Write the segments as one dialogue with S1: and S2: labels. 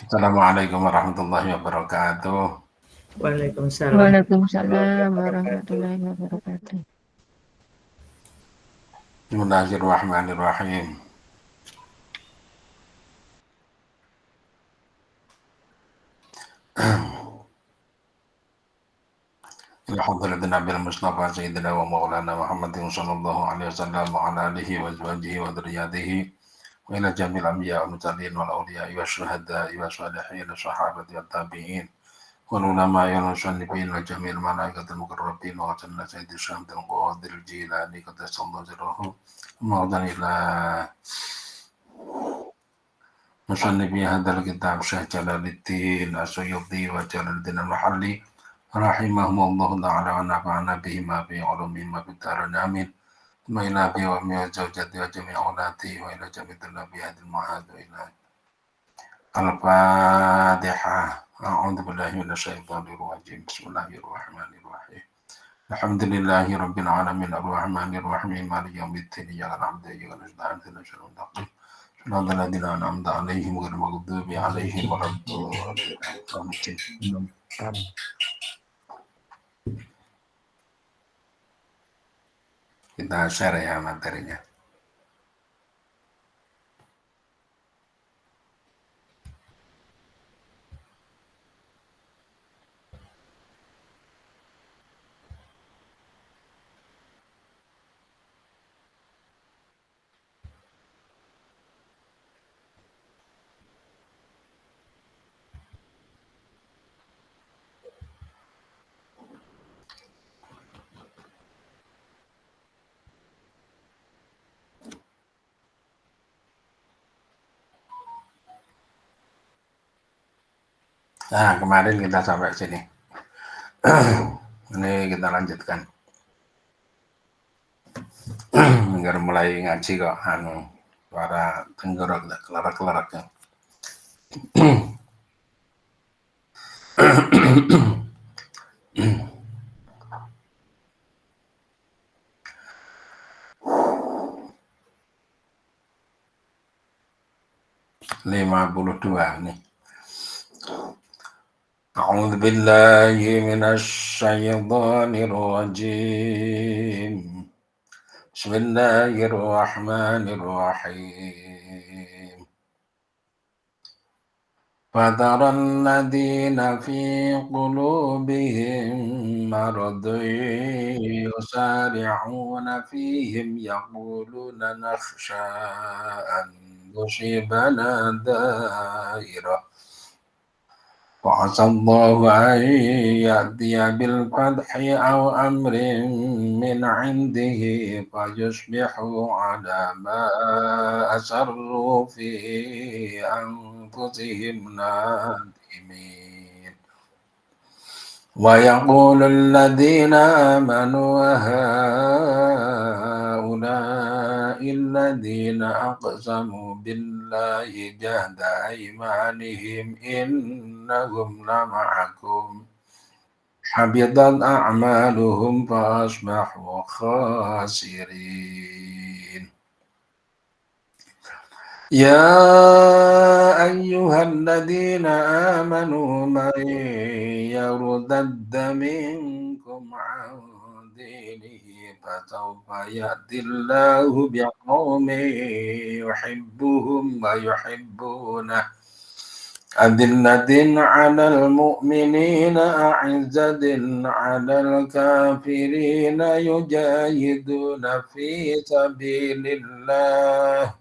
S1: Assalamualaikum warahmatullahi wabarakatuh.
S2: Waalaikumsalam.
S3: Waalaikumsalam warahmatullahi wabarakatuh.
S1: Bismillahirrahmanirrahim. Alhamdulillah Nabil Mustafa Sayyidina wa Maulana Muhammadin sallallahu alaihi wasallam wa ala alihi wa azwajihi wa dzurriyyatihi wa ila jamil anbiya wal mursalin wal awliya wa syuhada wa shalihin wa sahabati wa tabi'in wal ulama wal musannifin wa jamil malaikatul muqarrabin wa janna sayyidil syamdil qadir jilani qaddasallahu sirruhu maudan ila musannifi hadal kitab Syekh Jalaluddin Asyuyuti wa Jalaluddin Al-Mahalli rahimahumullah ta'ala wa nafa'ana bihima fi ulumihima fi darin amin wa ila bi wa mi zawjati wa jami' aulati wa ila jami' talabi hadil ma'ad wa ila al-fatihah a'udhu billahi minasyaitanir rajim bismillahirrahmanirrahim alhamdulillahi rabbil alamin arrahmanir rahim maliki yaumiddin iyyaka na'budu wa iyyaka nasta'in ihdinas siratal mustaqim صراط الذين أنعمت عليهم غير المغضوب عليهم ولا الضالين. Kita share ya materinya. Nah, kemarin kita sampai sini. Ini kita lanjutkan. Agar mulai ngaji kok, para tenggorok, kelarak-kelaraknya. Lima puluh dua nih. أعوذ بالله من الشيطان الرجيم بسم الله الرحمن الرحيم فترى الذين في قلوبهم مرض يسارعون فيهم يقولون نخشى أن تصيبنا دائرة وعسى الله أن يأتي بالفتح أو أمر من عنده فيصبحوا على ما أسروا في أنفسهم نادمين ويقول الذين آمنوا هؤلاء الذين أقسموا بالله جهد أيمانهم إنهم لمعكم حبطت أعمالهم فأصبحوا خاسرين يا أيها الذين آمنوا من يرتد منكم عن دينه فسوف يأتي الله بقوم يحبهم ويحبونه أذلة على المؤمنين أعزة على الكافرين يجاهدون في سبيل الله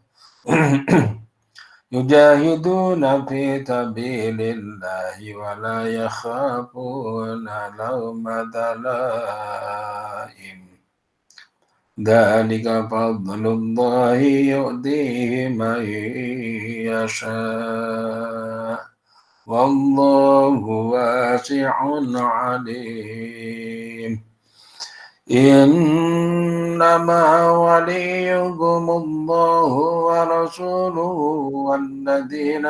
S1: يجاهدون في سبيل الله ولا يخافون لومة لائم ذلك فضل الله يؤتيه من يشاء والله واسع عليم إنما وليكم الله ورسوله والذين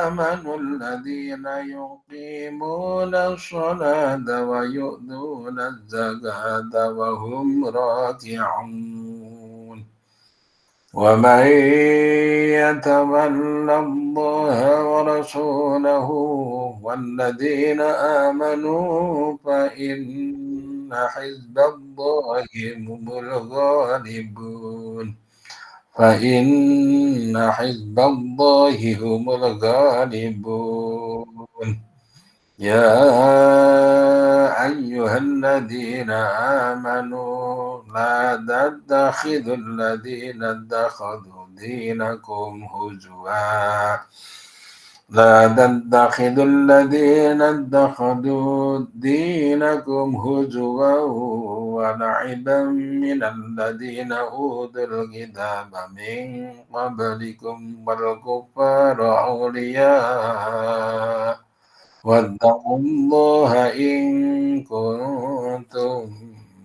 S1: آمنوا الذين يقيمون الصلاة ويؤتون الزكاة وهم راكعون ومن يتولى الله ورسوله والذين آمنوا فإن حزب الله هم الغالبون فإن حزب الله هم الغالبون يا أيها الذين آمنوا لا تتخذوا الذين اتخذوا دينكم هزوا لا تتخذوا الذين اتخذوا دينكم هزوا ولعبا من الذين أوتوا الكتاب من قبلكم والكفار أولياء واتقوا الله إن كنتم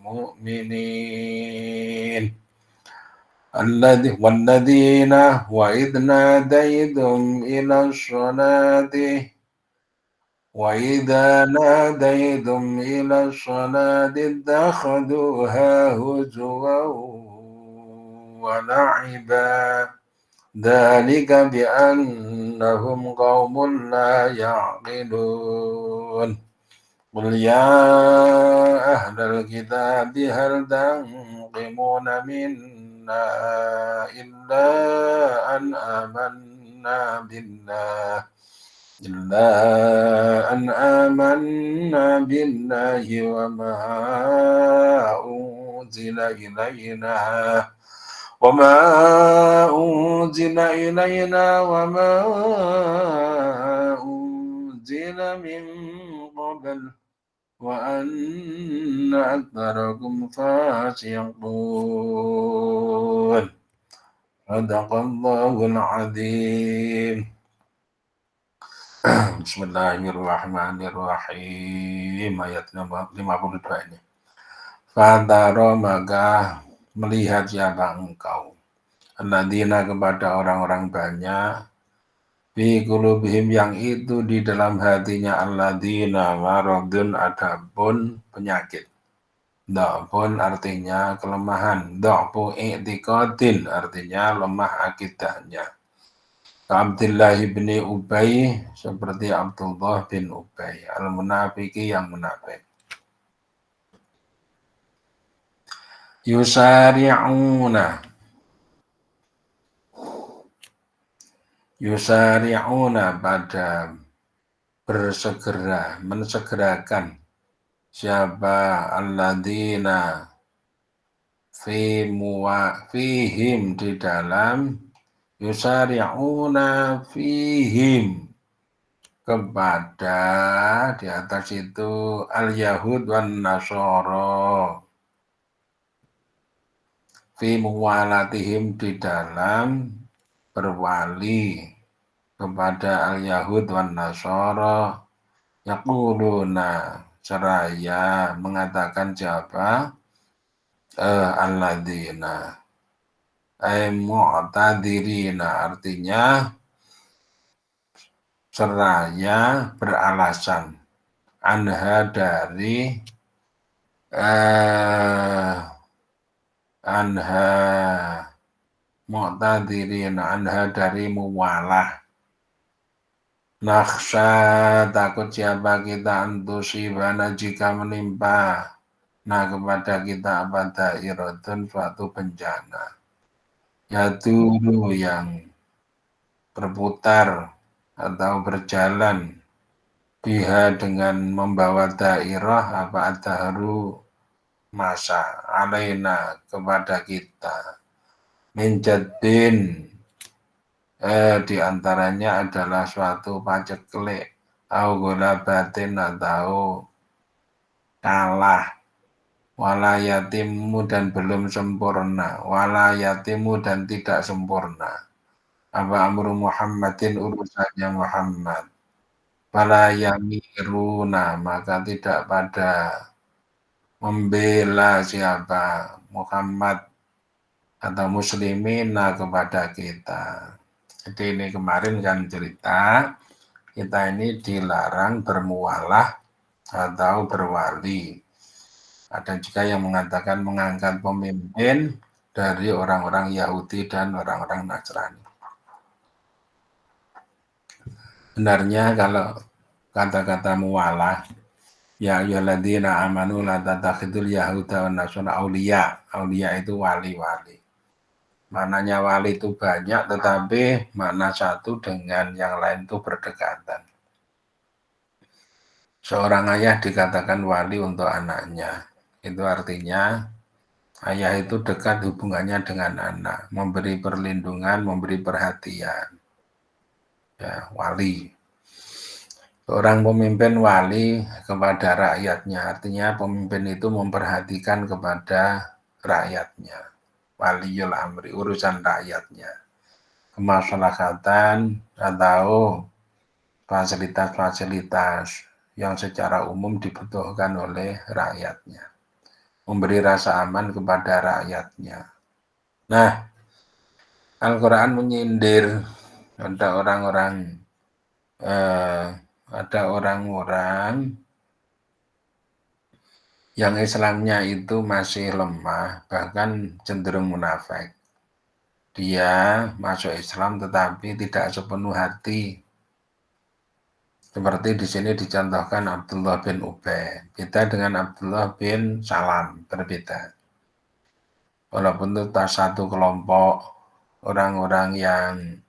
S1: مؤمنين والذين وإذ ناديتم إلى الصلاة وإذا ناديتم إلى الصلاة اتخذوها هزوا ولعبا ذلك بأنهم قوم لا يعقلون قل يا أهل الكتاب هل تنقمون منا إلا أن آمنا بالله وما أنزل إلينا وما أنزل من قبل وأن أكثركم فاسقون صدق الله العظيم. Bismillahirrahmanirrahim. Ayat 52 ini. Fantaro maka melihat siapa engkau alladzina kepada orang-orang banyak fi qulubihim yang itu di dalam hatinya alladzina maradun adapun penyakit. Dha'fun artinya kelemahan, dha'fu i'tiqadin artinya lemah akidahnya. Abdullah bin Ubay seperti Abdullah bin Ubay al-munafiki yang munafik. Yusari'una pada bersegera, mensegerakan siapa alladzina fihim di dalam yusari'una fihim kepada di atas itu al-yahud wan nasara fi muwalatihim di dalam berwali kepada al-yahud wan nasara yaquluna seraya mengatakan siapa alladzina ay mu'tadirina artinya seraya beralasan anha dari mu'tadirina anha dari muwalah. Nakhsha takut siapa kita antusibana jika menimpa kepada kita pada iratun suatu bencana yadulu yang berputar atau berjalan biha dengan membawa dairah apa adharu masa alaina kepada kita minjadin di antaranya adalah suatu paceklik au gulabatin atau kalah wala yatimu dan belum sempurna wala yatimu dan tidak sempurna apa amru Muhammadin urusannya Muhammad fala yamiruna maka tidak pada membela siapa Muhammad atau muslimin kepada kita. Jadi ini kemarin kan cerita kita ini dilarang bermualah atau berwali. Ada juga yang mengatakan mengangkat pemimpin dari orang-orang Yahudi dan orang-orang Nasrani. Benarnya kalau kata-kata muwalah, ya ayyuhalladzina amanu la tattakhidul yahuda wan nasara auliya. Auliya itu wali-wali. Maknanya wali itu banyak, tetapi makna satu dengan yang lain itu berdekatan. Seorang ayah dikatakan wali untuk anaknya. Itu artinya ayah itu dekat hubungannya dengan anak, memberi perlindungan, memberi perhatian. Ya, wali. Seorang pemimpin wali kepada rakyatnya, artinya pemimpin itu memperhatikan kepada rakyatnya. Waliul amri, urusan rakyatnya. Kemaslahatan atau fasilitas-fasilitas yang secara umum dibutuhkan oleh rakyatnya. Memberi rasa aman kepada rakyatnya. Nah, Al-Quran menyindir ada orang-orang yang Islamnya itu masih lemah, bahkan cenderung munafik. Dia masuk Islam tetapi tidak sepenuh hati. Seperti di sini dicontohkan Abdullah bin Ubay. Beda dengan Abdullah bin Salam, berbeda. Walaupun itu satu kelompok orang-orang yang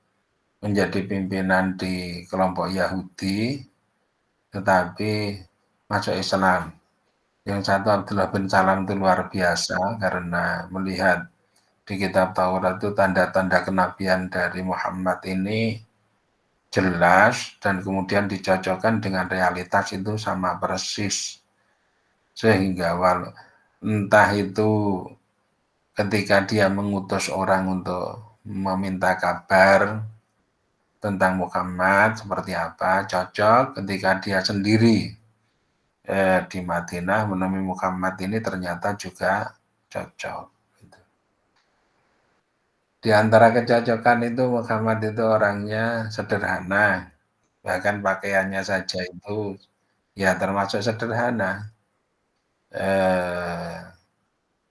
S1: menjadi pimpinan di kelompok Yahudi, tetapi masuk Islam. Yang satu Abdullah bin Salam itu luar biasa karena melihat di kitab Taurat itu tanda-tanda kenabian dari Muhammad ini jelas dan kemudian dicocokkan dengan realitas itu sama persis. Sehingga entah itu ketika dia mengutus orang untuk meminta kabar tentang Muhammad seperti apa, cocok. Ketika dia sendiri di Madinah menemui Muhammad ini ternyata juga cocok. Di antara kecocokan itu Muhammad itu orangnya sederhana, bahkan pakaiannya saja itu ya termasuk sederhana.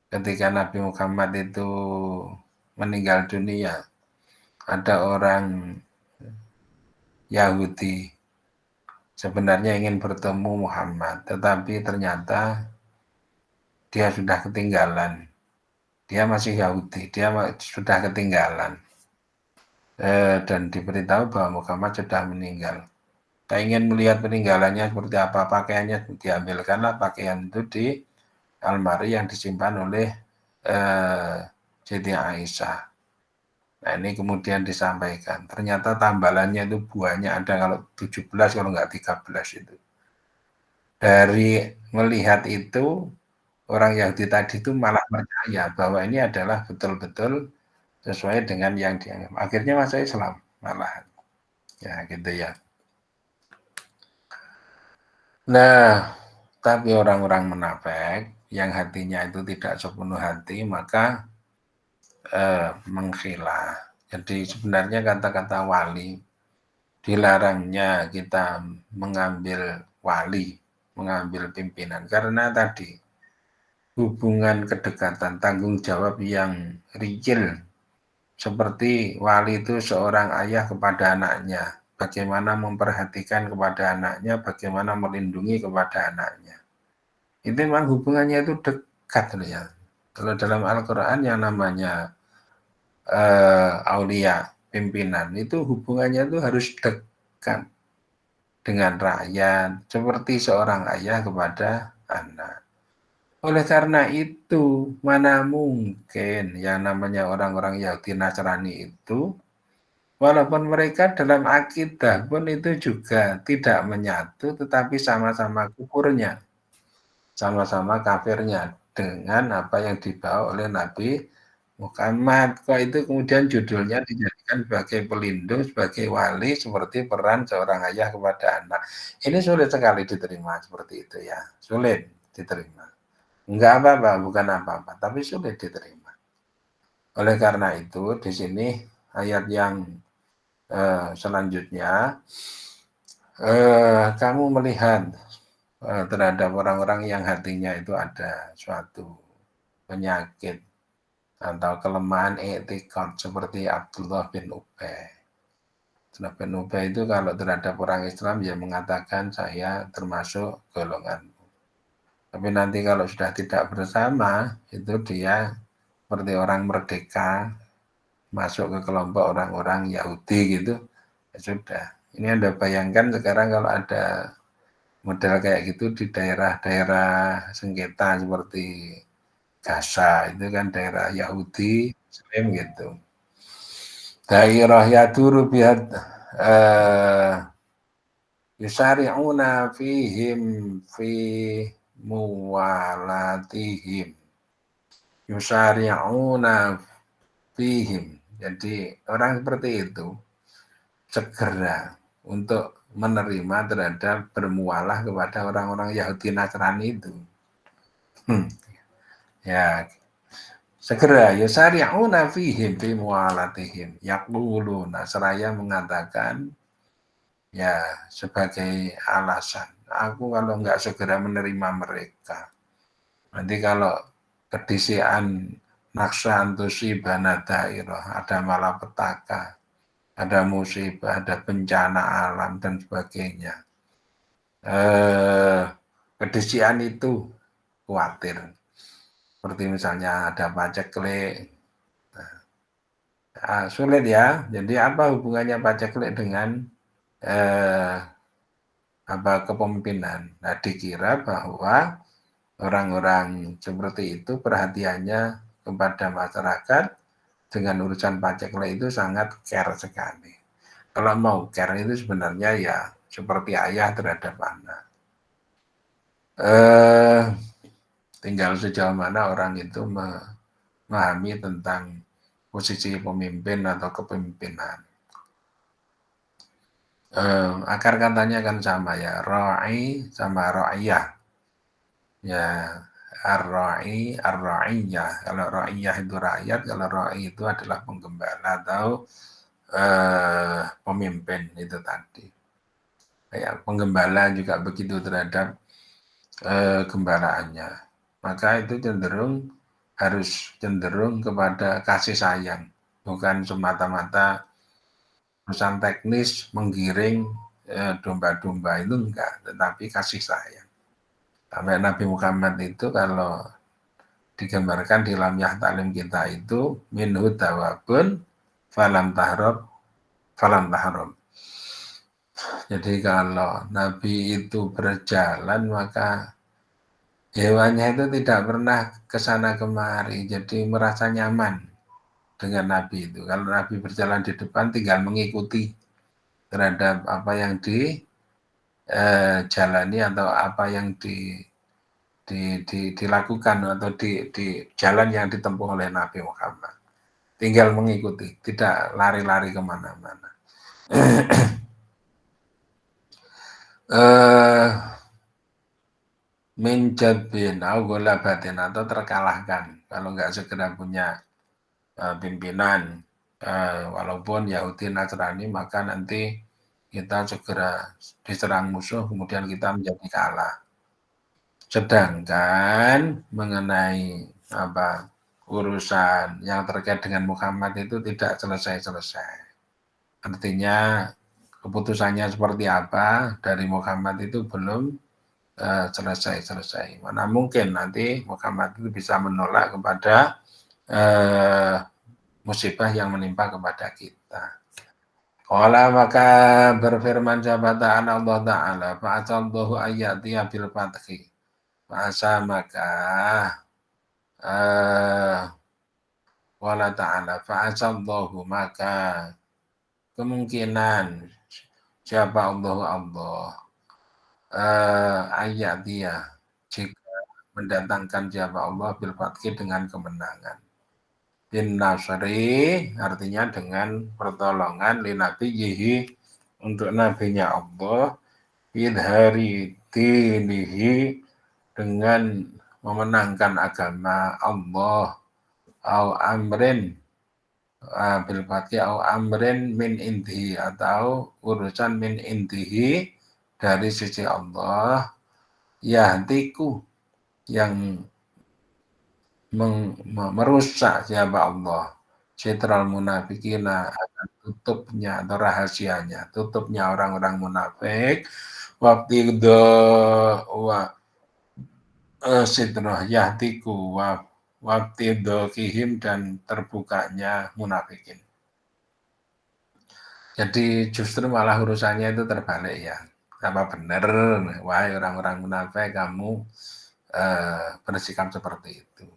S1: Ketika Nabi Muhammad itu meninggal dunia, ada orang Yahudi sebenarnya ingin bertemu Muhammad, tetapi ternyata dia sudah ketinggalan. Dia masih Yahudi, dia sudah ketinggalan. Dan diberitahu bahwa Muhammad sudah meninggal. Kita ingin melihat peninggalannya seperti apa, pakaiannya diambilkanlah pakaian itu di almari yang disimpan oleh Siti Aisyah. Nah ini kemudian disampaikan, ternyata tambalannya itu buahnya ada kalau 17 kalau nggak 13 itu. Dari melihat itu, orang Yahudi tadi itu malah percaya bahwa ini adalah betul-betul sesuai dengan yang dianggap. Akhirnya masuk Islam malahan. Ya gitu ya. Nah, tapi orang-orang munafik yang hatinya itu tidak sepenuh hati, maka mengkhilah. Jadi sebenarnya kata-kata wali, dilarangnya kita mengambil wali, mengambil pimpinan. Karena tadi, hubungan kedekatan, tanggung jawab yang real. Seperti wali itu seorang ayah kepada anaknya. Bagaimana memperhatikan kepada anaknya, bagaimana melindungi kepada anaknya. Itu memang hubungannya itu dekat ya. Kalau dalam Al-Quran yang namanya aulia, pimpinan, itu hubungannya itu harus dekat dengan rakyat, seperti seorang ayah kepada anak. Oleh karena itu, mana mungkin yang namanya orang-orang Yahudi Nasrani itu, walaupun mereka dalam akidah pun itu juga tidak menyatu, tetapi sama-sama kufurnya, sama-sama kafirnya dengan apa yang dibawa oleh Nabi Muhammad. Kok itu kemudian judulnya dijadikan sebagai pelindung, sebagai wali, seperti peran seorang ayah kepada anak. Ini sulit sekali diterima seperti itu ya, sulit diterima. Enggak apa-apa, bukan apa-apa, tapi sulit diterima. Oleh karena itu, di sini ayat yang selanjutnya, kamu melihat terhadap orang-orang yang hatinya itu ada suatu penyakit atau kelemahan etikot seperti Abdullah bin Ubay. Abdullah bin Ubay itu kalau terhadap orang Islam ya mengatakan saya termasuk golongan. Tapi nanti kalau sudah tidak bersama, itu dia seperti orang merdeka, masuk ke kelompok orang-orang Yahudi gitu, ya sudah. Ini Anda bayangkan sekarang kalau ada model kayak gitu di daerah-daerah sengketa seperti Gaza, itu kan daerah Yahudi, Muslim gitu. Daerah yaduru bihat yusari'una fihim fi muwalatihim yusari'una fihim. Jadi orang seperti itu segera untuk menerima terhadap bermualah kepada orang-orang Yahudi Nasrani itu. Ya, segera yusari'una fihim fi muwalatihim yaquluna, seraya mengatakan ya sebagai alasan, aku kalau nggak segera menerima mereka, nanti kalau kedisian naksan tusibana dairah, ada malapetaka, ada musibah, ada bencana alam dan sebagainya. Kedisian itu khawatir. Seperti misalnya ada paceklik. Sulit ya. Jadi apa hubungannya paceklik dengan kepemimpinan? Nah, dikira bahwa orang-orang seperti itu perhatiannya kepada masyarakat dengan urusan paceklik itu sangat care sekali. Kalau mau care itu sebenarnya ya seperti ayah terhadap anak. Tinggal sejauh mana orang itu memahami tentang posisi pemimpin atau kepemimpinan. Akar katanya kan sama ya, ra'i sama ra'iyah. Ya, ar-ra'i, ar-ra'iyah. Kalau ra'iyah itu rakyat, kalau ra'i itu adalah penggembala atau pemimpin itu tadi. Ya, penggembala juga begitu terhadap gembalaannya. Maka itu harus cenderung kepada kasih sayang, bukan semata-mata urusan teknis menggiring domba-domba, itu enggak, tetapi kasih sayang. Sampai Nabi Muhammad itu kalau digambarkan di lamyah taklim kita itu minhu dawabun falam tahrob. Jadi kalau Nabi itu berjalan maka hewannya itu tidak pernah kesana kemari, jadi merasa nyaman dengan Nabi itu. Kalau Nabi berjalan di depan tinggal mengikuti terhadap apa yang dijalani atau apa yang dilakukan atau di jalan yang ditempuh oleh Nabi Muhammad. Tinggal mengikuti, tidak lari-lari kemana-mana. Minjabin batin atau terkalahkan kalau nggak segera punya pimpinan, walaupun Yahudi Nasrani, maka nanti kita segera diserang musuh kemudian kita menjadi kalah. Sedangkan mengenai urusan yang terkait dengan Muhammad itu tidak selesai-selesai. Artinya keputusannya seperti apa dari Muhammad itu belum selesai-selesai. Mana mungkin nanti Muhammad itu bisa menolak kepada musibah yang menimpa kepada kita. Qala maka berfirman jabata Allah Ta'ala fa'asallahu ayyatiya bil fathi. Masa maka Qala Ta'ala fa'asallahu maka kemungkinan siapa Allah ayat dia jika mendatangkan siapa Allah bil fathi dengan kemenangan. Bin nasri artinya dengan pertolongan li nabiyhi untuk nabinya Allah, idhari dinihi dengan memenangkan agama Allah, au amrin bil fathi au amrin min indihi atau urusan min indihi dari sisi Allah, yahdiku yang merusak siapa Allah, citral munafikina akan tutupnya atau rahasianya, tutupnya orang-orang munafik, waktu itu sidrah yahtiku waktu kihim dan terbukanya munafikin. Jadi justru malah urusannya itu terbalik ya. Apa benar, wahai orang-orang munafik kamu bersikap seperti itu?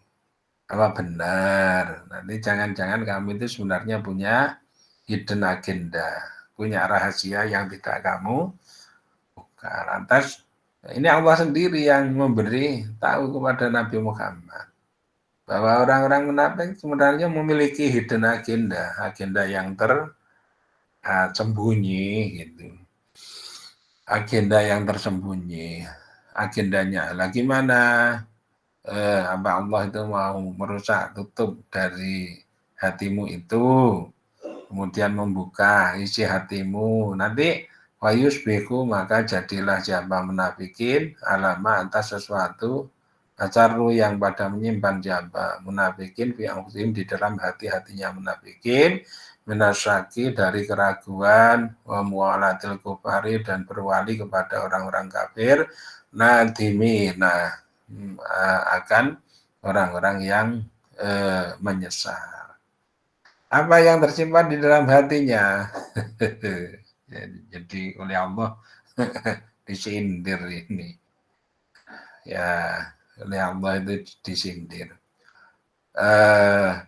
S1: Apa benar? Nanti jangan-jangan kamu itu sebenarnya punya hidden agenda, punya rahasia yang tidak kamu buka. Lantas ini Allah sendiri yang memberi tahu kepada Nabi Muhammad bahwa orang-orang munafik sebenarnya memiliki hidden agenda, agenda yang tersembunyi gitu. Agenda yang tersembunyi. Agendanya lagi mana? Apa Allah itu mau merusak tutup dari hatimu itu, kemudian membuka isi hatimu. Nanti wayusbiku maka jadilah siapa munafikin alama atas sesuatu acaru yang pada menyimpan siapa munafikin fi anfusihim di dalam hati-hatinya munafikin minasyaki dari keraguan wa muwalatil kufari dan berwali kepada orang-orang kafir nadimina akan orang-orang yang menyesal. Apa yang tersimpan di dalam hatinya? Jadi oleh Allah disindir ini. Ya, oleh Allah itu disindir.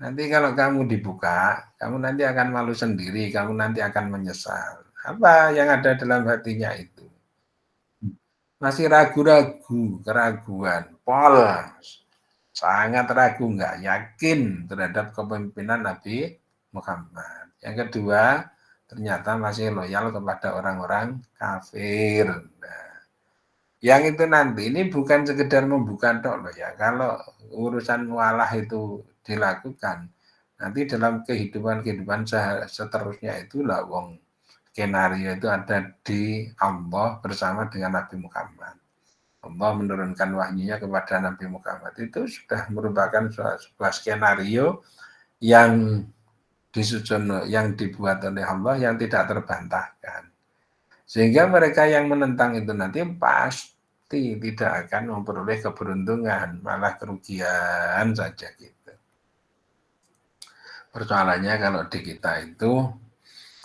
S1: Nanti kalau kamu dibuka, kamu nanti akan malu sendiri, kamu nanti akan menyesal. Apa yang ada dalam hatinya itu? Masih ragu-ragu, keraguan, polos, sangat ragu, nggak yakin terhadap kepemimpinan Nabi Muhammad. Yang kedua, ternyata masih loyal kepada orang-orang kafir. Nah, yang itu nanti ini bukan sekedar membuka tok loh ya. Kalau urusan mualah itu dilakukan, nanti dalam kehidupan seterusnya itulah wong skenario itu ada di Allah bersama dengan Nabi Muhammad. Allah menurunkan wahyunya kepada Nabi Muhammad itu sudah merupakan sebuah skenario yang disusun, yang dibuat oleh Allah yang tidak terbantahkan. Sehingga mereka yang menentang itu nanti pasti tidak akan memperoleh keberuntungan, malah kerugian saja gitu. Persoalannya kalau di kita itu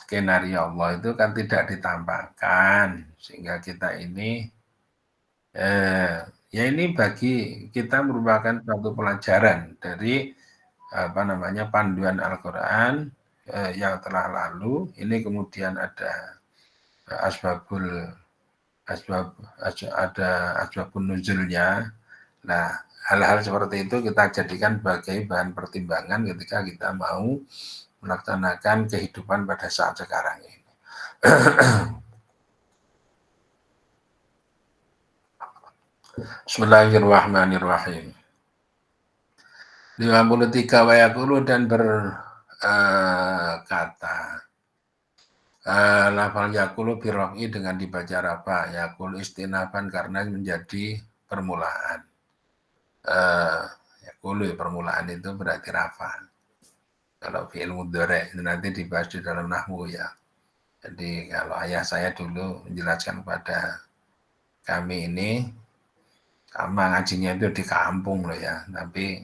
S1: skenario Allah itu kan tidak ditampakkan, sehingga kita ini ya ini bagi kita merupakan suatu pelajaran dari panduan Al-Quran yang telah lalu. Ini kemudian ada asbabun nuzulnya. Nah, hal-hal seperti itu kita jadikan sebagai bahan pertimbangan ketika kita mau melaksanakan kehidupan pada saat sekarang ini. Bismillahirrahmanirrahim. 53 wa yaqulu dan berkata lafal yakulu birrofi dengan dibaca rafa, yakul istinafan karena menjadi permulaan. Yakulu permulaan itu berarti rafa. Kalau fi'il mudhari itu nanti dibahas di dalam nahwu ya. Jadi kalau ayah saya dulu menjelaskan kepada kami ini, sama ngajinya itu di kampung loh ya, tapi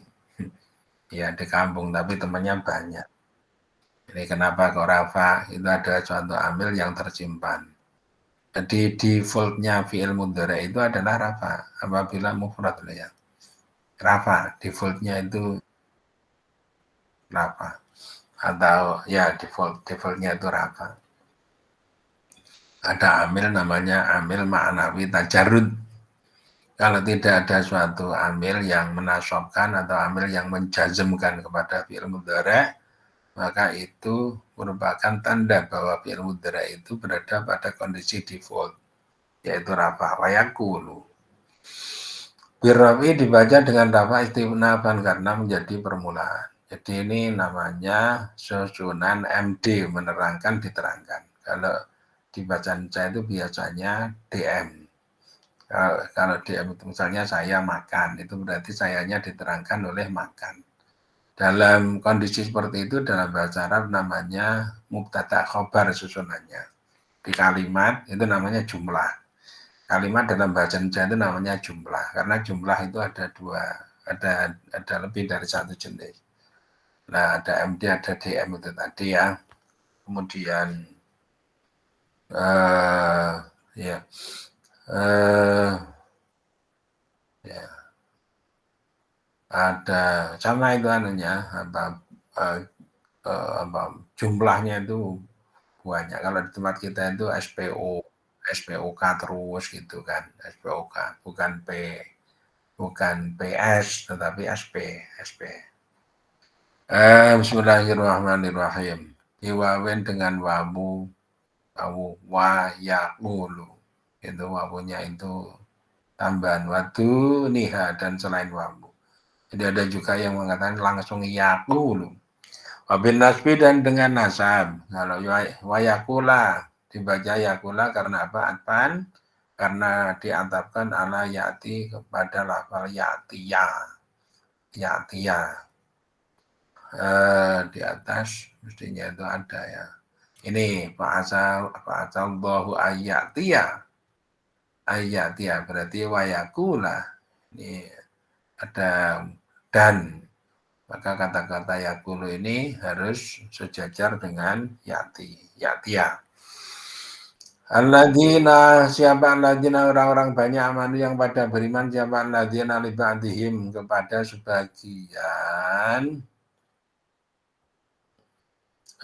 S1: ya di kampung tapi temannya banyak. Ini kenapa kok rafa? Itu ada suatu amil yang tersimpan. Jadi defaultnya fi'il mudhari itu adalah rafa apabila mufrad loh ya. Rafa defaultnya itu rafa atau ya defaultnya itu rafa. Ada amil namanya amil ma'nawi tajarrud. Kalau tidak ada suatu amil yang menasobkan atau amil yang menjazmkan kepada fi'il mudhari, maka itu merupakan tanda bahwa fi'il mudhari itu berada pada kondisi default, yaitu rafa wa yaqulu. Birrafi dibaca dengan rafa istinafan karena menjadi permulaan. Jadi ini namanya susunan MD, menerangkan diterangkan. Kalau di bacaan saya itu biasanya DM. Kalau DM itu misalnya saya makan, itu berarti sayanya diterangkan oleh makan. Dalam kondisi seperti itu dalam bahasa Arab namanya mubtada khobar susunannya. Di kalimat itu namanya jumlah. Kalimat dalam bahasa Indonesia itu namanya jumlah karena jumlah itu ada dua, ada lebih dari satu jenis. Nah, ada MD, ada DM itu tadi ya. Kemudian ya ada sama itu anunya jumlahnya itu banyak. Kalau di tempat kita itu SPOK terus gitu kan, SPOK bukan PS tetapi SP. Bismillahirrahmanirrahim. Iwawen dengan wawu wa yaqulu. Itu wawunya itu tambahan wadu niha dan selain wawu. Jadi ada juga yang mengatakan langsung yaqulu. Wabin nasbi dan dengan nasab. Kalau wayakula dibaca yakula karena apa? Atpan karena diantapkan ala yati kepada lafal yatiya. Di atas mestinya itu ada ya. Ini fa'asallahu ayatiya berarti wayakula. Ini ada dan maka kata-kata yakulu ini harus sejajar dengan yatia. Alladzina siapa alladzina orang-orang banyak amanu yang pada beriman siapa alladzina li ba'dihim kepada sebagian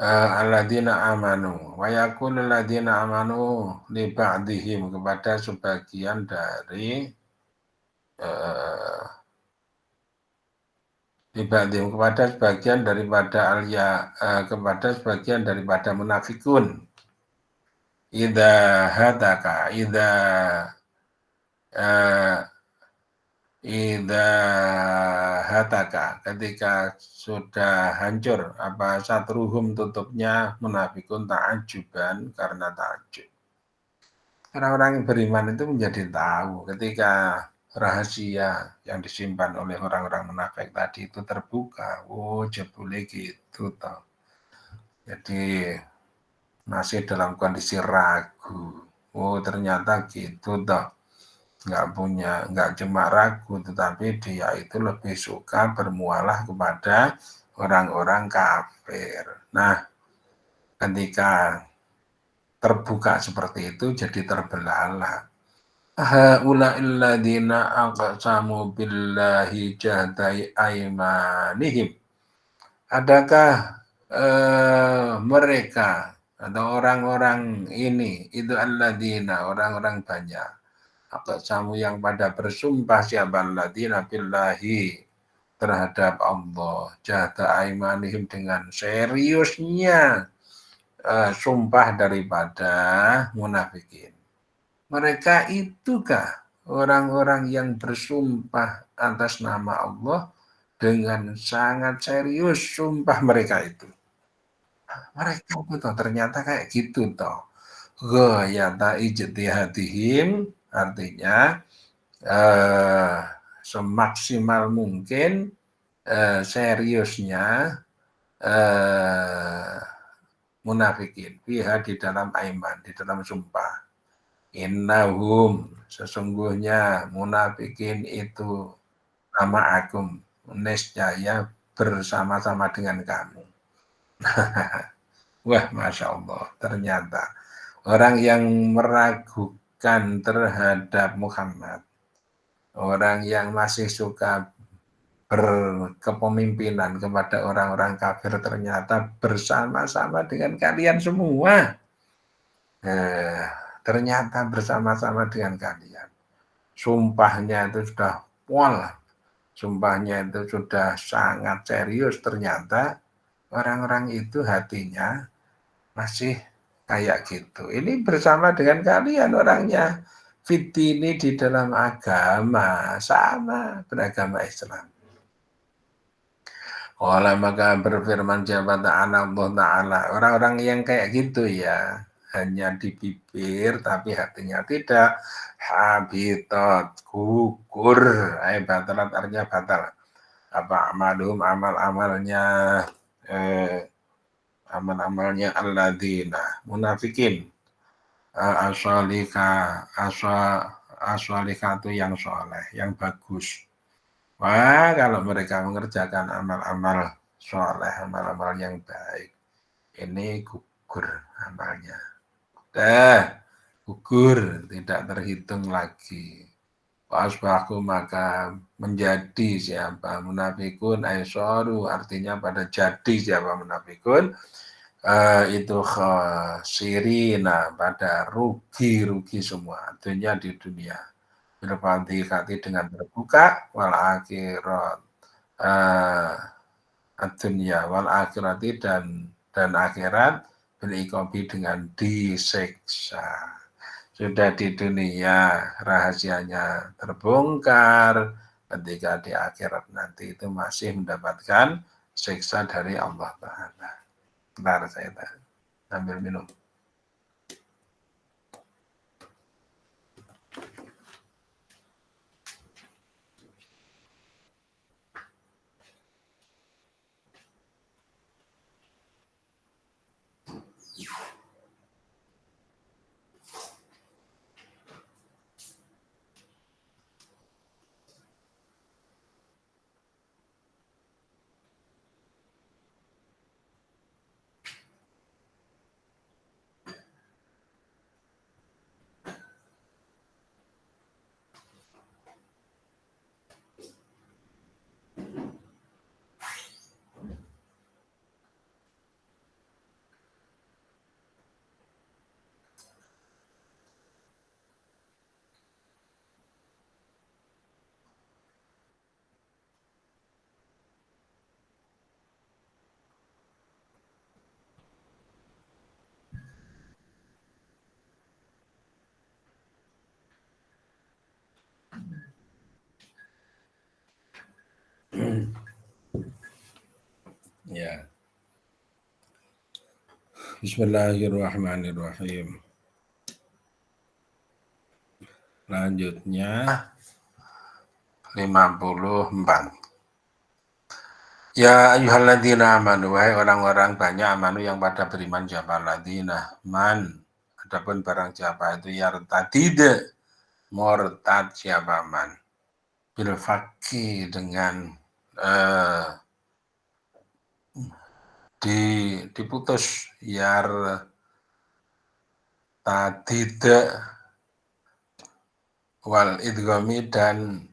S1: alladzina amanu wa yakunu alladzina amanu li ba'dihim kepada sebagian dari dibanding kepada sebagian daripada kepada sebagian daripada munafikun. Idza hataka ketika sudah hancur apa satruhum tutupnya munafikun ta'ajuban karena ta'ajub. Orang-orang yang beriman itu menjadi tahu ketika rahasia yang disimpan oleh orang-orang munafik tadi itu terbuka. Oh, jebule gitu toh. Jadi masih dalam kondisi ragu. Oh, ternyata gitu toh. Enggak cuma ragu, tetapi dia itu lebih suka bermualah kepada orang-orang kafir. Nah, ketika terbuka seperti itu jadi terbelalak. Haula'il ladzina aqsamu billahi jahdai aimanihim. Adakah mereka atau orang-orang ini itu alladzina orang-orang banyak aqsamu yang pada bersumpah siapa alladzina billahi terhadap Allah jahda aimanihim dengan seriusnya sumpah daripada munafikin. Mereka itukah orang-orang yang bersumpah atas nama Allah dengan sangat serius sumpah mereka itu. Mereka itu toh ternyata kayak gitu toh. Ghayata ijtihadihim artinya semaksimal mungkin seriusnya munafikin fiha di dalam aiman, di dalam sumpah. Innahum sesungguhnya munafikin itu nama akum nescaya bersama-sama dengan kamu. Wah, Masya Allah, ternyata orang yang meragukan terhadap Muhammad, orang yang masih suka berkepemimpinan kepada orang-orang kafir ternyata bersama-sama dengan kalian semua. Ternyata bersama-sama dengan kalian. Sumpahnya itu sudah pol. Sumpahnya itu sudah sangat serius. Ternyata orang-orang itu hatinya masih kayak gitu. Ini bersama dengan kalian orangnya. Fitini di dalam agama. Sama beragama Islam. Olah maka berfirman siapa ta'ala Allah ta'ala. Orang-orang yang kayak gitu ya. Hanya di bibir tapi hatinya tidak. Habitat gugur batalat artinya batal. amal-amalnya amal-amalnya alladzina munafikin asolika itu yang soleh, yang bagus. Wah, kalau mereka mengerjakan amal-amal soleh, amal-amal yang baik, ini gugur amalnya. Gugur, tidak terhitung lagi. Wasbahu maka menjadi siapa munafikun aisoru, artinya pada jadi siapa munafikun itu khasirina, pada rugi semua dunia di dunia. Berfadhikati dengan terbuka wal akhirat dunia wal akhirati dan akhirat berikobi dengan disiksa. Sudah di dunia rahasianya terbongkar, ketika di akhirat nanti itu masih mendapatkan siksa dari Allah Ta'ala. Bentar saya ambil minum. Ya. Bismillahirrahmanirrahim. Lanjutnya 54. Ya ayyuhalladzina amanu, wahai orang-orang banyak amanu yang pada beriman, siapa ladzina man, adapun barang siapa itu yartadid, murtad siapa man, bil fakki dengan diputus yartadid wal idghami dan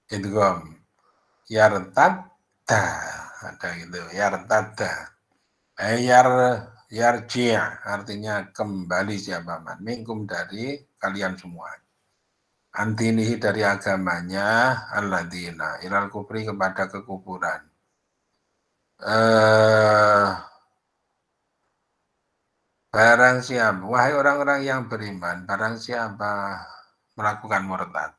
S1: idgham, yartadda ada gitu, yartadda yarji' artinya kembali siapa man, minkum dari kalian semua, antinihi dari agamanya, alladzina ilal kufri kepada kekufuran, barang siapa, wahai orang-orang yang beriman, barang siapa melakukan murtad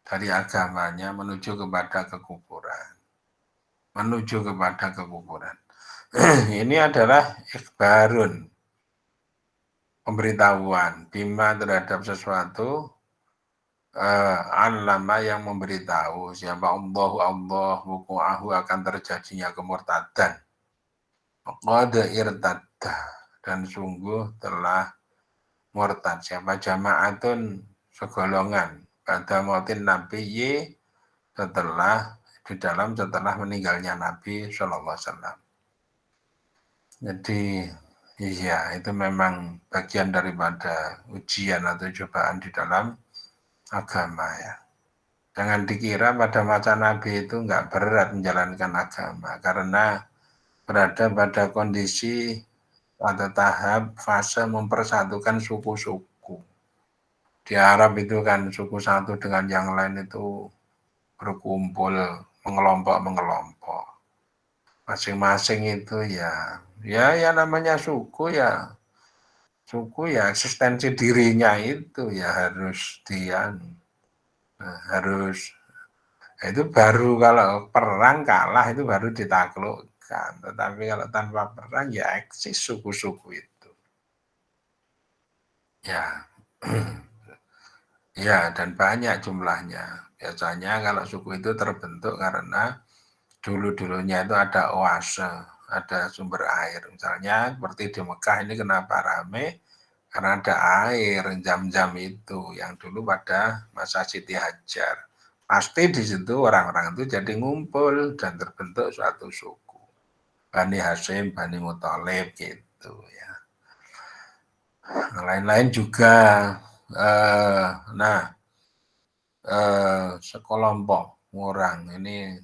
S1: dari agamanya menuju kepada kekufuran, ini adalah ikhbarun, pemberitahuan, bima terhadap sesuatu, alama yang memberitahu siapa Allah wuku'ahu akan terjadinya kemurtadan, qad irtadda dan sungguh telah murtad siapa jama'atun segolongan pada mautin Nabi setelah meninggalnya Nabi Shallallahu Alaihi Wasallam. Jadi iya, itu memang bagian daripada ujian atau cobaan di dalam agama ya. Jangan dikira pada masa Nabi itu nggak berat menjalankan agama, karena berada pada kondisi atau tahap fase mempersatukan suku-suku. Di Arab itu kan suku satu dengan yang lain itu berkumpul mengelompok. Masing-masing itu ya namanya suku ya eksistensi dirinya itu ya harus itu baru, kalau perang kalah itu baru ditaklukkan, tetapi kalau tanpa perang ya eksis suku-suku itu ya. Ya, dan banyak jumlahnya. Biasanya kalau suku itu terbentuk karena dulu-dulunya itu ada oase, ada sumber air. Misalnya seperti di Mekah ini kenapa rame? Karena ada air jam-jam itu yang dulu pada masa Siti Hajar. Pasti di situ orang-orang itu jadi ngumpul dan terbentuk suatu suku. Bani Hashim, Bani Muthalib gitu ya. Lain-lain juga. Nah, sekelompok orang ini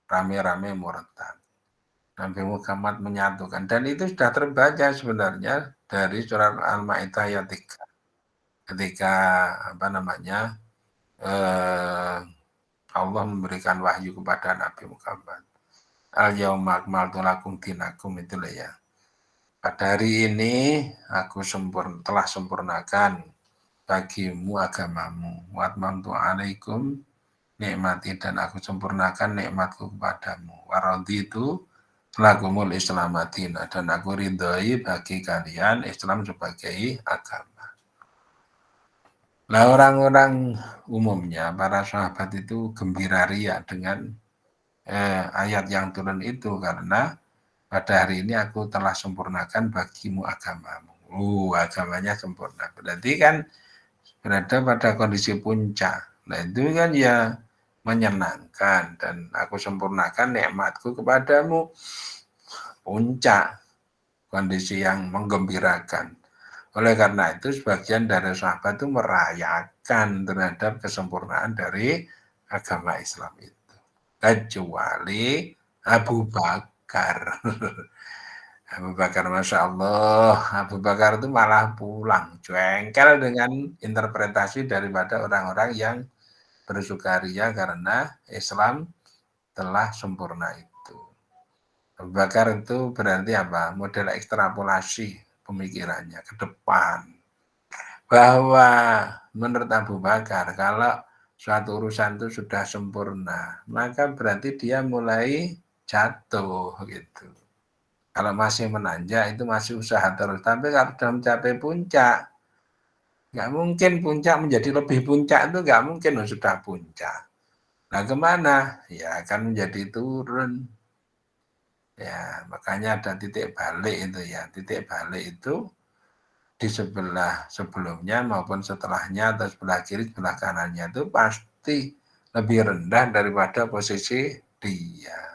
S1: rame-rame murtad. Nabi Muhammad menyatukan dan itu sudah terbaca sebenarnya dari surat Al-Maidah ayat 3. Ketika Allah memberikan wahyu kepada Nabi Muhammad. Al-yauma akmaltu lakum dinakum itulah ya. Pada hari ini aku telah sempurnakan bagimu agamamu. Wa atmamtu alaikum nikmati dan aku sempurnakan nikmatku kepadamu. Waraditu lakumul islamatina dan aku ridhoi bagi kalian Islam sebagai agama. Nah, orang-orang umumnya para sahabat itu gembira ria dengan ayat yang turun itu karena pada hari ini aku telah sempurnakan bagimu agamamu. Agamanya sempurna. Berarti kan berada pada kondisi puncak. Nah, itu kan ya menyenangkan dan aku sempurnakan nikmatku kepadamu. Puncak kondisi yang menggembirakan. Oleh karena itu sebagian dari sahabat itu merayakan terhadap kesempurnaan dari agama Islam itu. Kecuali Abu Bakar. Abu Bakar, Masya Allah, Abu Bakar itu malah pulang, jengkel dengan interpretasi daripada orang-orang yang bersukaria karena Islam telah sempurna itu. Abu Bakar itu berarti apa? Model ekstrapolasi pemikirannya ke depan. Bahwa menurut Abu Bakar, kalau suatu urusan itu sudah sempurna, maka berarti dia mulai jatuh gitu. Kalau masih menanjak itu masih usaha terus. Tapi kalau sudah mencapai puncak, nggak mungkin puncak menjadi lebih puncak itu nggak mungkin sudah puncak. Nah kemana? Ya akan menjadi turun. Ya makanya ada titik balik itu ya. Titik balik itu di sebelah sebelumnya maupun setelahnya atau sebelah kiri, sebelah kanannya itu pasti lebih rendah daripada posisi dia.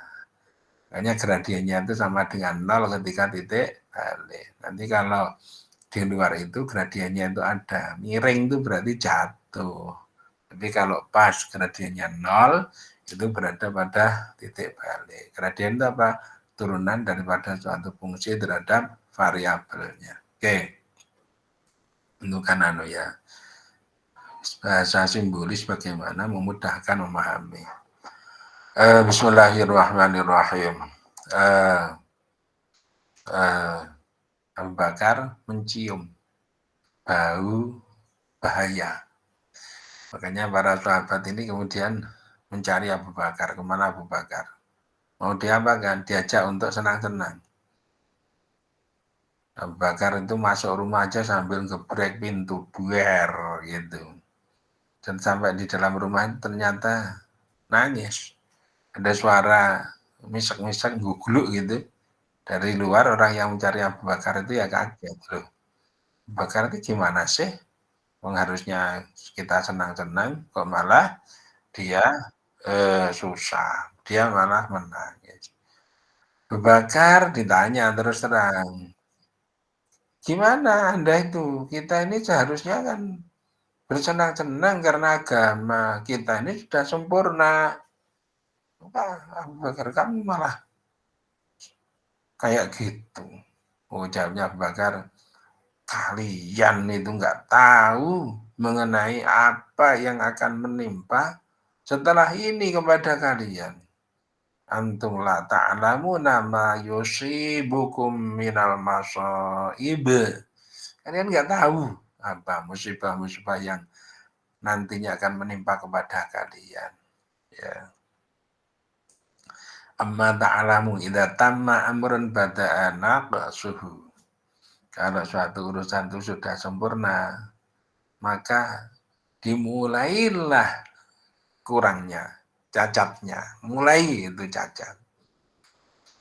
S1: Makanya gradiennya itu sama dengan 0 ketika titik balik. Nanti kalau di luar itu gradiennya itu ada. Miring itu berarti jatuh. Tapi kalau pas gradiennya 0, itu berada pada titik balik. Gradien itu apa? Turunan daripada suatu fungsi terhadap variabelnya. Oke. Itu kan ya. Bahasa simbolis bagaimana memudahkan memahami. Bismillahirrahmanirrahim. Abu Bakar mencium bau bahaya. Makanya para sahabat ini kemudian mencari Abu Bakar. Kemana Abu Bakar? Mau diapakan? Diajak untuk senang-senang. Abu Bakar itu masuk rumah aja sambil gebrek pintu, buer gitu. Dan sampai di dalam rumah ternyata nangis. Ada suara misek-misek gugluk gitu. Dari luar orang yang mencari Abu Bakar itu ya kaget loh. Abu Bakar itu gimana sih? Harusnya kita senang-senang, kok malah dia susah. Dia malah menangis. Abu Bakar ditanya terus terang, gimana Anda itu? Kita ini seharusnya kan bersenang-senang karena agama kita ini sudah sempurna. Abu Bakar kamu malah kayak gitu. Jawabnya Abu Bakar, kalian itu nggak tahu mengenai apa yang akan menimpa setelah ini kepada kalian. Antum la ta'lamuna ma yusibukum minal masaib. Kalian nggak tahu apa musibah-musibah yang nantinya akan menimpa kepada kalian. Ya. Amma ta'lamu idza tamma amrun bada'a naqsuhu. Kalau suatu urusan itu sudah sempurna, maka dimulailah kurangnya. cacatnya, mulai itu cacat.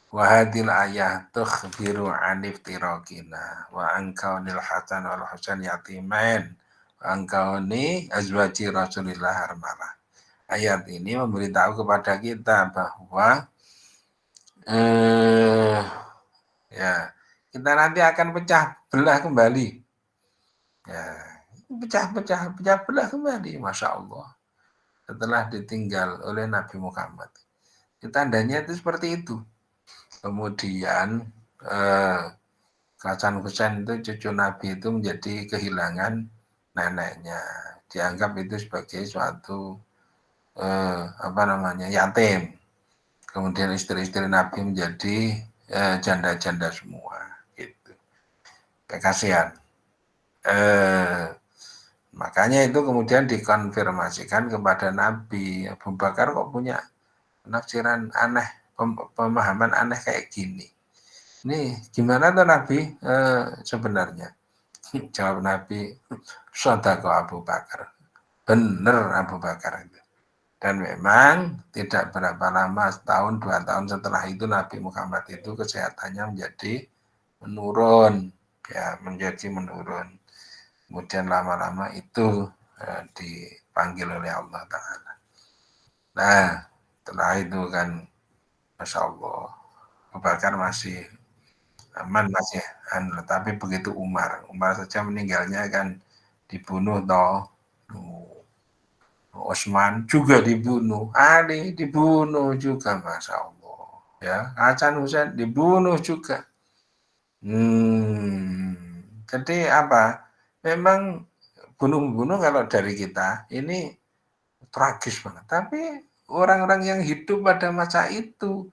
S1: Wahadil ayah tukhbiru anif tirokina wa angkaunil hasan wal husain yatimain wa angkauni azwaji rasulillah harmalah. Ayat ini memberitahu kepada kita bahwa ya kita nanti akan pecah belah kembali. Ya, pecah belah kembali, masya Allah. Setelah ditinggal oleh Nabi Muhammad. Tandanya itu seperti itu. Kemudian Hasan Husain itu cucu Nabi itu menjadi kehilangan neneknya. Dianggap itu sebagai suatu yatim. Kemudian istri-istri Nabi menjadi janda-janda semua. Gitu. Kasihan. Makanya itu kemudian dikonfirmasikan kepada Nabi. Abu Bakar kok punya penafsiran aneh, pemahaman aneh kayak gini. Ini gimana tuh Nabi sebenarnya? Jawab Nabi, Shadaqah Abu Bakar. Benar Abu Bakar itu. Dan memang tidak berapa lama, setahun, 2 tahun setelah itu Nabi Muhammad itu kesehatannya menjadi menurun. Ya, menjadi menurun. Kemudian lama-lama itu dipanggil oleh Allah Ta'ala. Nah, setelah itu kan, Masya Allah, Abu Bakar masih aman, masih tapi begitu Umar saja meninggalnya kan dibunuh toh. Utsman juga dibunuh, Ali dibunuh juga, Masya Allah. Ya, Hasan Husain dibunuh juga. Jadi apa? Memang bunuh-bunuh kalau dari kita ini tragis banget. Tapi orang-orang yang hidup pada masa itu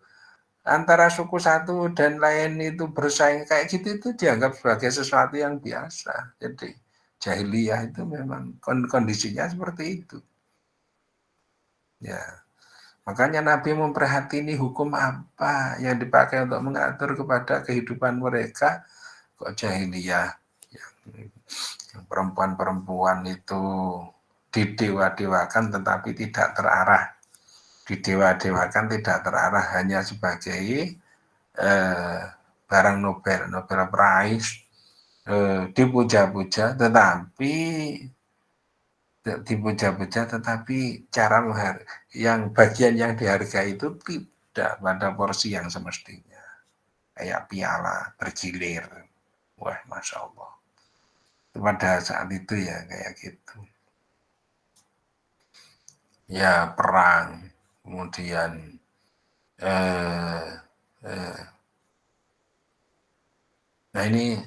S1: antara suku satu dan lain itu bersaing kayak gitu itu dianggap sebagai sesuatu yang biasa. Jadi jahiliyah itu memang kondisinya seperti itu. Ya. Makanya Nabi memperhatini hukum apa yang dipakai untuk mengatur kepada kehidupan mereka. Kok jahiliyah yang perempuan-perempuan itu didewa-dewakan tetapi tidak terarah. Didewa-dewakan tidak terarah, hanya sebagai barang Nobel Prize, dipuja-puja tetapi cara yang bagian yang dihargai itu tidak pada porsi yang semestinya, kayak piala bergilir. Wah, Masya Allah, pada saat itu ya kayak gitu ya, perang, kemudian nah ini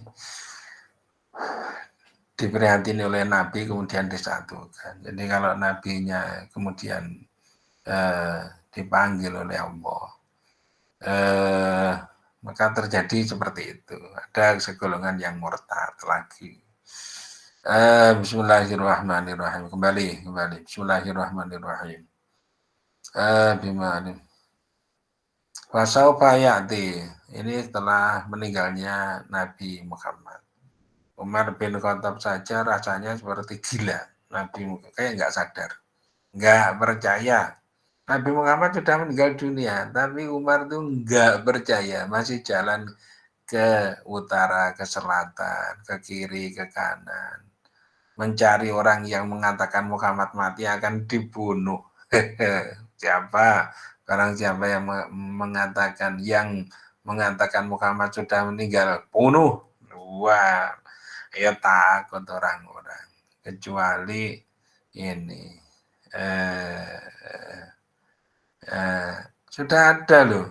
S1: diprihatini oleh Nabi kemudian disatukan. Jadi kalau Nabinya kemudian dipanggil oleh Allah, maka terjadi seperti itu. Ada segolongan yang murtad lagi. Bismillahirrahmanirrahim. Kembali. Bismillahirrahmanirrahim. Bima'alim. Wasaufa ya'ti. Ini setelah meninggalnya Nabi Muhammad. Umar bin Khattab saja rasanya seperti gila. Nabi kayak nggak sadar, nggak percaya. Nabi Muhammad sudah meninggal dunia, tapi Umar tuh nggak percaya, masih jalan ke utara, ke selatan, ke kiri, ke kanan, mencari orang yang mengatakan Muhammad mati akan dibunuh. Siapa? Barang siapa yang mengatakan Muhammad sudah meninggal, bunuh. Wah, ya takut orang-orang, kecuali ini sudah ada loh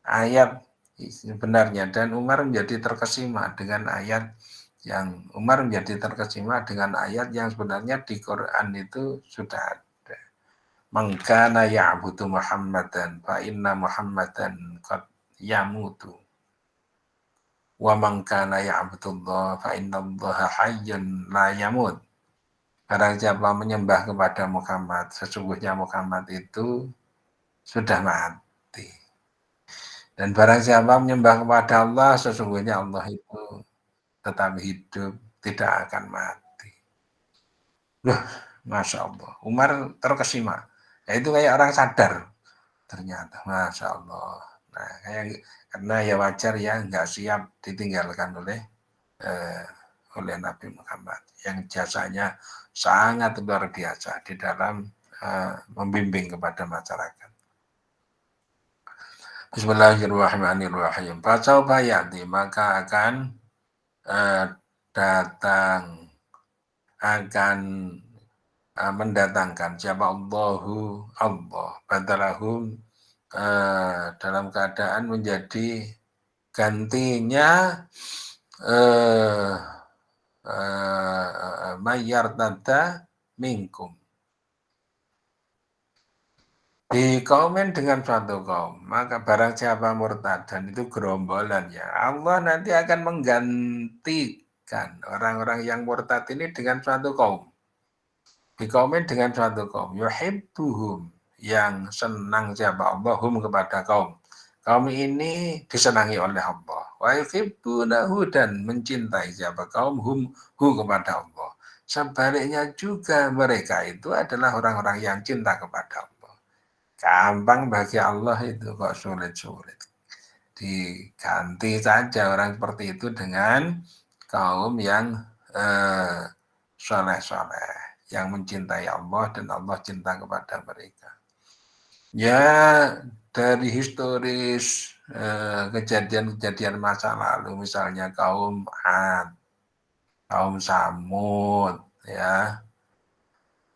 S1: ayat sebenarnya, dan Umar menjadi terkesima dengan ayat yang sebenarnya di Quran itu sudah ada. Man kana ya'budu Muhammadan fa inna Muhammadan qad yamutu. Wa man kana ya'budullah fa innallaha hayyun la yamut. Barang siapa menyembah kepada Muhammad, sesungguhnya Muhammad itu sudah mati. Dan barang siapa menyembah kepada Allah, sesungguhnya Allah itu tetap hidup, tidak akan mati. Loh, Masya Allah. Umar terkesima. Nah, itu kayak orang sadar ternyata, masya Allah. Nah, karena ya wajar ya nggak siap ditinggalkan oleh Nabi Muhammad yang jasanya sangat luar biasa di dalam membimbing kepada masyarakat. Bismillahirrahmanirrahim. Fasaufa ya'ti, maka akan datang, akan mendatangkan siapa Allahu Allah badalahum dalam keadaan menjadi gantinya mayar tanda minkum, dikaumin dengan suatu kaum, maka barang siapa murtad, dan itu gerombolan ya, Allah nanti akan menggantikan orang-orang yang murtad ini dengan suatu kaum, dikaumin dengan suatu kaum, yuhibbuhum, yang senang siapa Allah hum kepada kaum ini disenangi oleh Allah, wa yuhibbunahu, dan mencintai siapa kaum hum kepada Allah. Sebaliknya juga mereka itu adalah orang-orang yang cinta kepada Allah. Gampang bagi Allah itu, kok sulit-sulit. Diganti saja orang seperti itu dengan kaum yang soleh-soleh, yang mencintai Allah dan Allah cinta kepada mereka. Ya, dari historis kejadian-kejadian masa lalu, misalnya kaum Ad, kaum Samud, ya.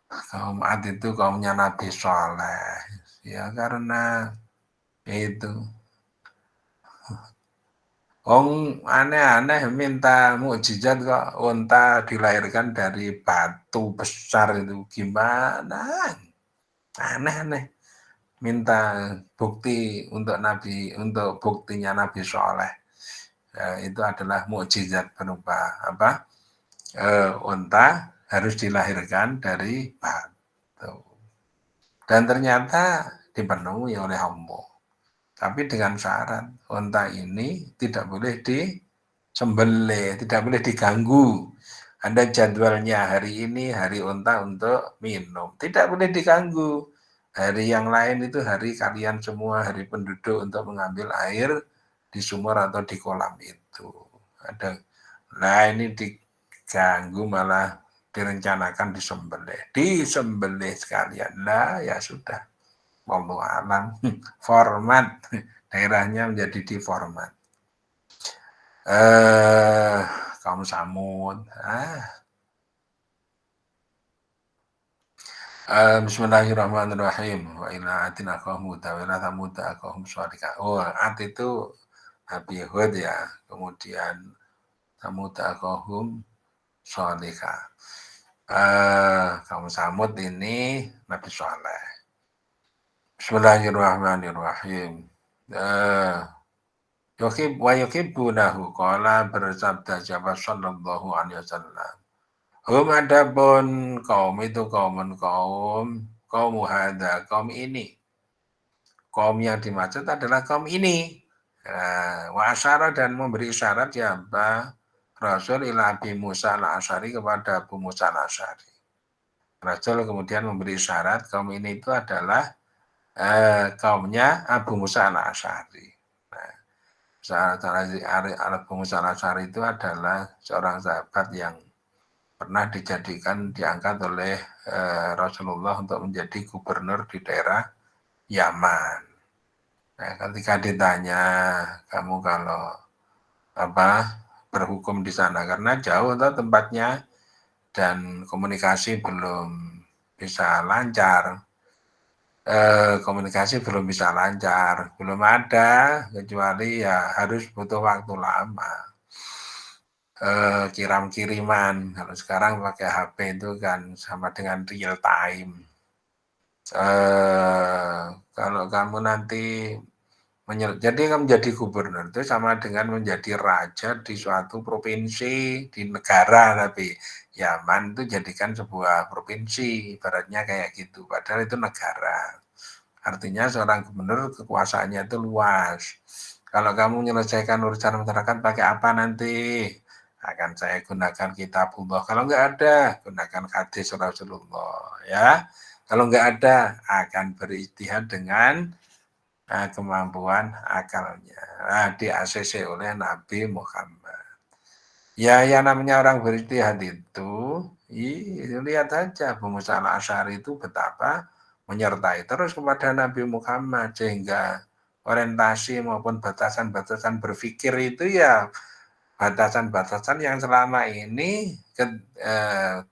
S1: Kaum Ad itu kaumnya Nabi Saleh, ya, karena itu aneh-aneh minta mukjizat kok unta dilahirkan dari batu besar, itu gimana? Aneh-aneh. Minta bukti untuk buktinya Nabi Saleh. Itu adalah mukjizat berupa apa? Unta harus dilahirkan dari batu. Dan ternyata dipenuhi oleh Allah. Tapi dengan syarat, unta ini tidak boleh disembelih, tidak boleh diganggu. Ada jadwalnya, hari ini hari unta untuk minum, tidak boleh diganggu. Hari yang lain itu hari kalian semua, hari penduduk untuk mengambil air di sumur atau di kolam itu. Nah, ini diganggu, malah direncanakan disembelih sekalian. Nah, ya sudah. Wallahu alam, format daerahnya menjadi di format. Kaum Samud. Bismillahirrahmanirrahim. Wa ila atina qaumu tawila tamuta qaum swadika. Oh, Ad itu Nabi Hud ya. Kemudian tamuta qaum swadika. Kaum Samud ini Nabi Saleh. Bismillahirrahmanirrahim. Wa yuhibbunahu, qala bersabda siapa sallallahu alaihi wasallam. Hum, adapun kaum itu kaum hadza, kaum ini. Kaum yang dimaksud adalah kaum ini. Wa asyara, dan memberi isyarat siapa Rasul ila Abi Musa al-Asy'ari, kepada Abu Musa al-Asy'ari. Rasul kemudian memberi isyarat kaum ini itu adalah kaumnya Abu Musa al-Asy'ari. Abu Musa al-Asy'ari itu adalah seorang sahabat yang pernah diangkat oleh Rasulullah untuk menjadi gubernur di daerah Yaman. Nah, ketika ditanya, kamu kalau berhukum di sana, karena jauh tempatnya dan komunikasi belum bisa lancar. Belum ada, kecuali ya harus butuh waktu lama. Kirim-kiriman, kalau sekarang pakai HP itu kan sama dengan real time. Kalau kamu nanti jadi kamu menjadi gubernur itu sama dengan menjadi raja di suatu provinsi, di negara, tapi Yaman itu jadikan sebuah provinsi, ibaratnya kayak gitu, padahal itu negara. Artinya seorang gubernur kekuasaannya itu luas. Kalau kamu menyelesaikan urusan masyarakat pakai apa nanti? Akan saya gunakan kitabullah. Kalau enggak ada, gunakan hadis Rasulullah, ya. Kalau nggak ada, akan berijtihad dengan kemampuan akalnya. Di ACC oleh Nabi Muhammad. Ya, yang namanya orang berijtihad itu, lihat saja Abu Musa al-Asy'ari itu betapa menyertai terus kepada Nabi Muhammad, sehingga orientasi maupun batasan-batasan berpikir itu ya batasan-batasan yang selama ini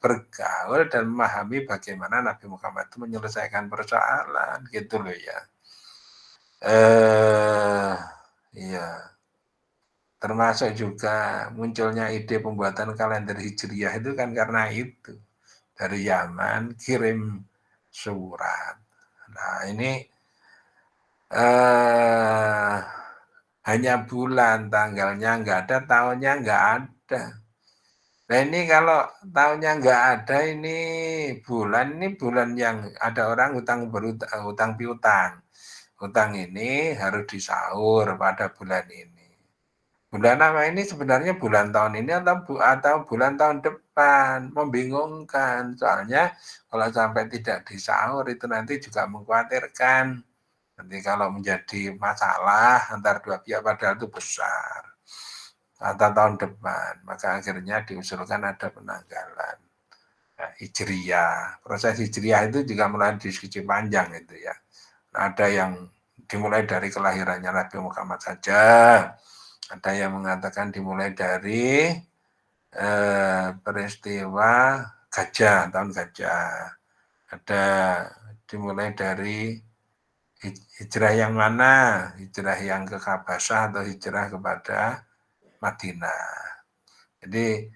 S1: bergaul dan memahami bagaimana Nabi Muhammad itu menyelesaikan persoalan, gitu loh ya. Iya. Termasuk juga munculnya ide pembuatan kalender Hijriah itu kan karena itu. Dari Yaman kirim surat. Nah ini hanya bulan, tanggalnya nggak ada, tahunnya nggak ada. Nah ini kalau tahunnya nggak ada, ini bulan yang ada orang hutang piutang. Hutang ini harus disaur pada bulan ini. Bulan apa ini sebenarnya bulan tahun ini atau bulan tahun depan, membingungkan. Soalnya kalau sampai tidak disaur itu nanti juga mengkhawatirkan. Nanti kalau menjadi masalah antar dua pihak padahal itu besar. Atau tahun depan, maka akhirnya diusulkan ada penanggalan. Nah, Hijriah. Proses Hijriah itu juga mulai diskusi panjang itu ya. Ada yang dimulai dari kelahirannya Nabi Muhammad saja. Ada yang mengatakan dimulai dari peristiwa gajah, tahun gajah. Ada dimulai dari hijrah yang mana? Hijrah yang ke Habasyah atau hijrah kepada Madinah. Jadi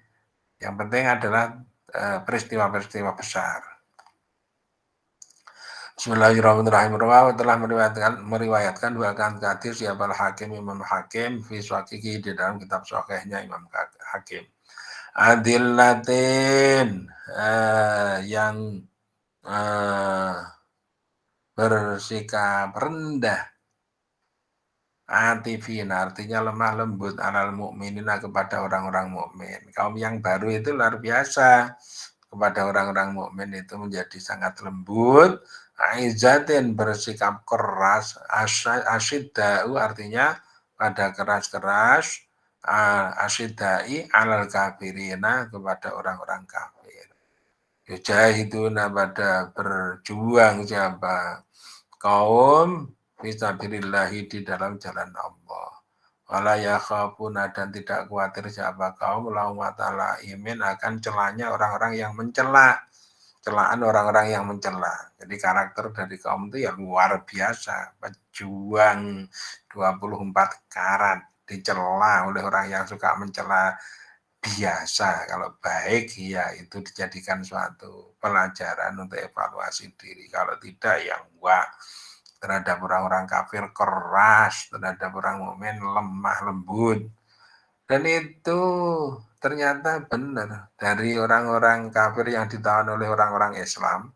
S1: yang penting adalah peristiwa-peristiwa besar. Bismillahirrahmanirrahim. Rawahu telah meriwayatkan bahkan hadis siapa Hakim Imam Hakim fi Sahihih di dalam kitab Sahihnya Imam Hakim. Adillatin yang bersikap rendah, atifin artinya lemah lembut alal mukminina kepada orang-orang mukmin. Kaum yang baru itu luar biasa. Kepada orang-orang mukmin itu menjadi sangat lembut, aizatin bersikap keras, asyidau artinya pada keras-keras, asyidai alal kafirina kepada orang-orang kafir. Yujahiduna pada berjuang siapa kaum fisabilillahi di dalam jalan Allah. Wala yakhafuna dan tidak khawatir siapa kaum laumata laimin akan celanya orang-orang yang mencela. Celaan orang-orang yang mencela. Jadi karakter dari kaum itu ya luar biasa. Pejuang 24 karat dicela oleh orang yang suka mencela biasa. Kalau baik ya itu dijadikan suatu pelajaran untuk evaluasi diri. Kalau tidak ya enggak. Terhadap orang-orang kafir keras, terhadap orang mukmin lemah lembut. Dan itu ternyata benar dari orang-orang kafir yang ditawan oleh orang-orang Islam.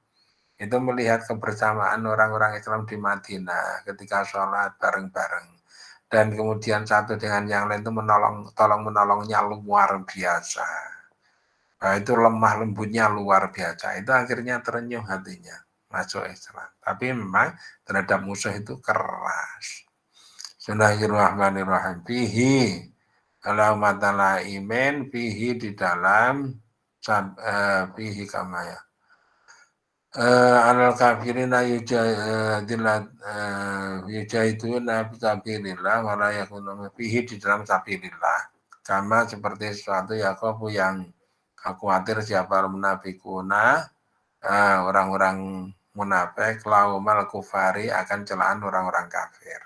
S1: Itu melihat kebersamaan orang-orang Islam di Madinah ketika sholat bareng-bareng. Dan kemudian satu dengan yang lain itu tolong-menolongnya luar biasa. Nah, itu lemah lembutnya luar biasa. Itu akhirnya terenyuh hatinya. Masuk Islam. Tapi memang terhadap musuh itu keras. Bismillahirrahmanirrahim. Fihi Allahumma ta'ala imen fihi di dalam fihi kamaya. Alal kafirina yujahiduna fisabilillah wa la yakunu fihi di dalam sabilillah. Sama seperti sesuatu Yakub yang khawatir siapa munafikuna orang-orang munafik laumal kufari akan celaan orang-orang kafir.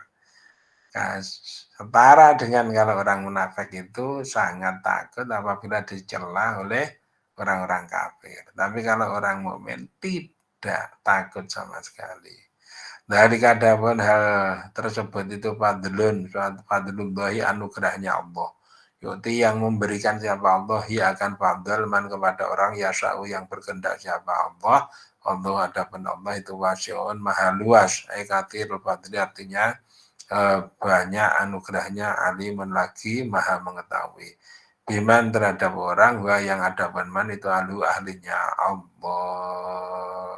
S1: Nah, setara dengan kalau orang munafik itu sangat takut apabila dicela oleh orang-orang kafir. Tapi kalau orang mukmin tidak takut sama sekali. Dari kadapun hal tersebut itu fadlullahi anugerahnya Allah. Yuti yang memberikan siapa Allah ia akan fadl man kepada orang yasa'u yang berkehendak siapa Allah. Allah adapun Allah itu wasi'un maha luas. Kathir fadli artinya banyak anugerahnya alimun lagi maha mengetahui. Biman terhadap orang yang adapun man itu ahlinya Allah.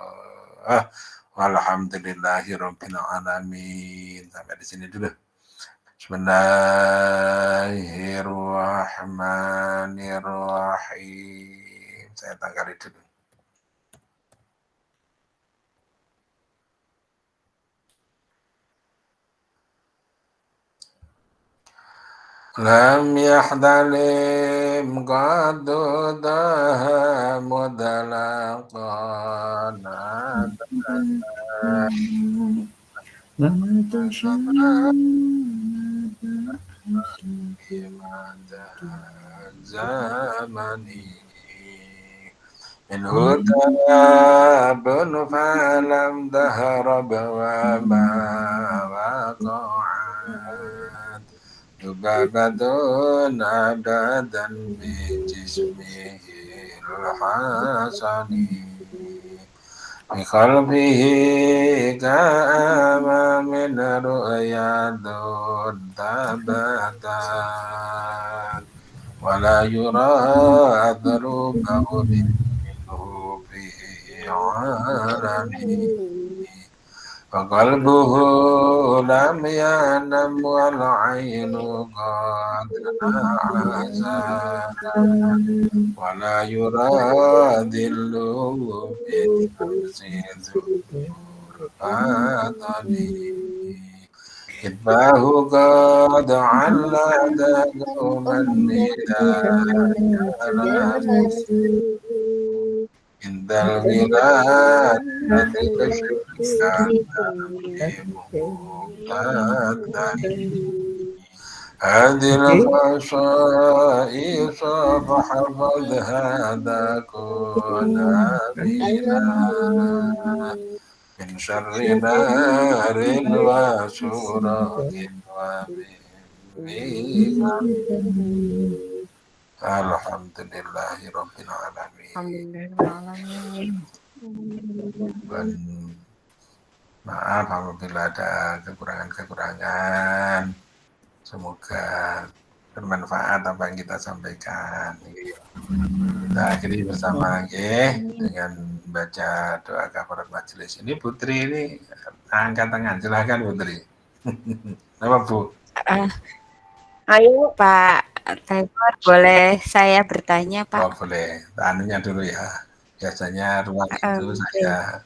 S1: Walhamdulillahirabbil alamin. Sampai di sini dulu. Bismillahirrahmanirrahim. Saya tanggali dulu. Lam yahdalim qadudaha mudalaqana zamani in hutabun falam dahrab wa ma waqa'at Yubabadun abadan bijismihi al-hasani Biqalbihi ka'ama min ru'yadun tabatan Wala yuradru bawlihi fihi alami وقلبه لم ينم والعين قد نعزا ولا يرادل بالنفس ذكور فاضلي كتبه قد علّد دوما عند الغلال هذه الخصائص فحفظها كن آمنا من شر نار وشرك ومن Alhamdulillahirabbil alamin. Maaf apabila ada kekurangan-kekurangan. Semoga bermanfaat apa yang kita sampaikan. Kita akhiri bersama dengan baca doa kafarat majelis. Ini Putri ini angkat tangan, silakan Putri. Apa Bu?
S4: Ayo Pak Taifur, boleh saya bertanya Pak?
S1: Oh boleh, tanunya dulu ya. Biasanya ruang itu saya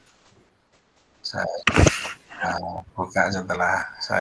S1: buka setelah saya